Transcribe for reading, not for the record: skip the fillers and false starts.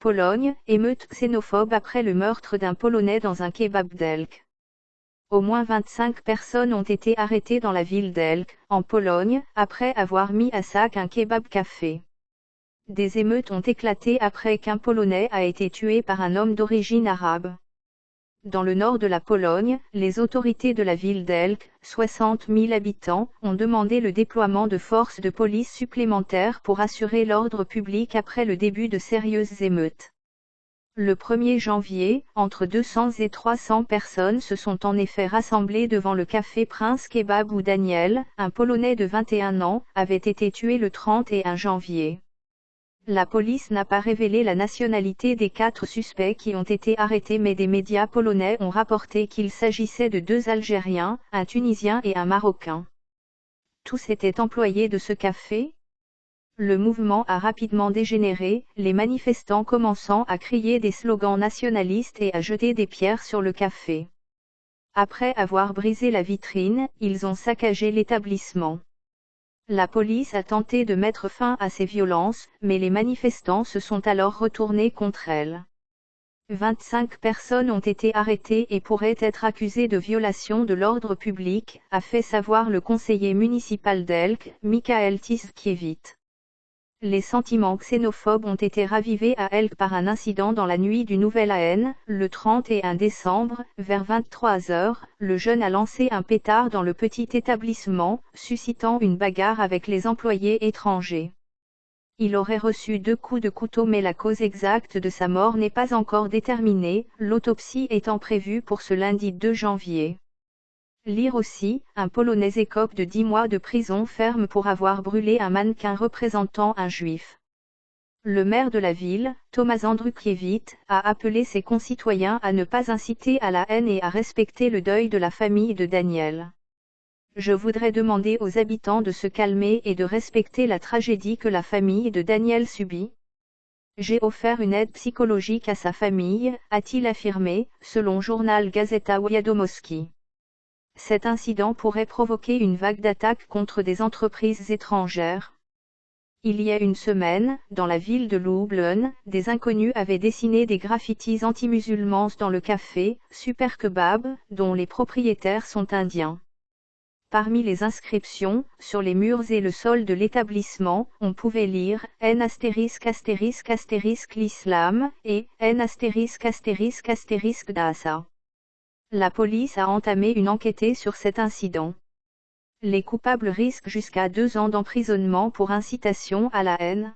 Pologne, émeute xénophobe après le meurtre d'un Polonais dans un kebab d'Elk. Au moins 25 personnes ont été arrêtées dans la ville d'Elk, en Pologne, après avoir mis à sac un kebab-café. Des émeutes ont éclaté après qu'un Polonais a été tué par un homme d'origine arabe. Dans le nord de la Pologne, les autorités de la ville d'Elk, 60 000 habitants, ont demandé le déploiement de forces de police supplémentaires pour assurer l'ordre public après le début de sérieuses émeutes. Le 1er janvier, entre 200 et 300 personnes se sont en effet rassemblées devant le café Prince Kebab où Daniel, un Polonais de 21 ans, avait été tué le 31 janvier. La police n'a pas révélé la nationalité des 4 suspects qui ont été arrêtés, mais des médias polonais ont rapporté qu'il s'agissait de 2 Algériens, un Tunisien et un Marocain. Tous étaient employés de ce café. Le mouvement a rapidement dégénéré, les manifestants commençant à crier des slogans nationalistes et à jeter des pierres sur le café. Après avoir brisé la vitrine, ils ont saccagé l'établissement. La police a tenté de mettre fin à ces violences, mais les manifestants se sont alors retournés contre elles. 25 personnes ont été arrêtées et pourraient être accusées de violation de l'ordre public, a fait savoir le conseiller municipal d'Elk, Michael Tiszkiewicz. Les sentiments xénophobes ont été ravivés à Elk par un incident dans la nuit du Nouvel An, le 31 décembre, vers 23 h, le jeune a lancé un pétard dans le petit établissement, suscitant une bagarre avec les employés étrangers. Il aurait reçu 2 coups de couteau, mais la cause exacte de sa mort n'est pas encore déterminée, l'autopsie étant prévue pour ce lundi 2 janvier. Lire aussi, un Polonais écope de 10 mois de prison ferme pour avoir brûlé un mannequin représentant un juif. Le maire de la ville, Tomasz Andrukiewicz, a appelé ses concitoyens à ne pas inciter à la haine et à respecter le deuil de la famille de Daniel. Je voudrais demander aux habitants de se calmer et de respecter la tragédie que la famille de Daniel subit. J'ai offert une aide psychologique à sa famille, a-t-il affirmé, selon journal Gazeta Wiadomowski. Cet incident pourrait provoquer une vague d'attaques contre des entreprises étrangères. Il y a une semaine, dans la ville de Lublin, des inconnus avaient dessiné des graffitis anti-musulmans dans le café Super Kebab, dont les propriétaires sont indiens. Parmi les inscriptions, sur les murs et le sol de l'établissement, on pouvait lire « N*** l'islam » et « N*** d'Assa ». La police a entamé une enquête sur cet incident. Les coupables risquent jusqu'à 2 ans d'emprisonnement pour incitation à la haine.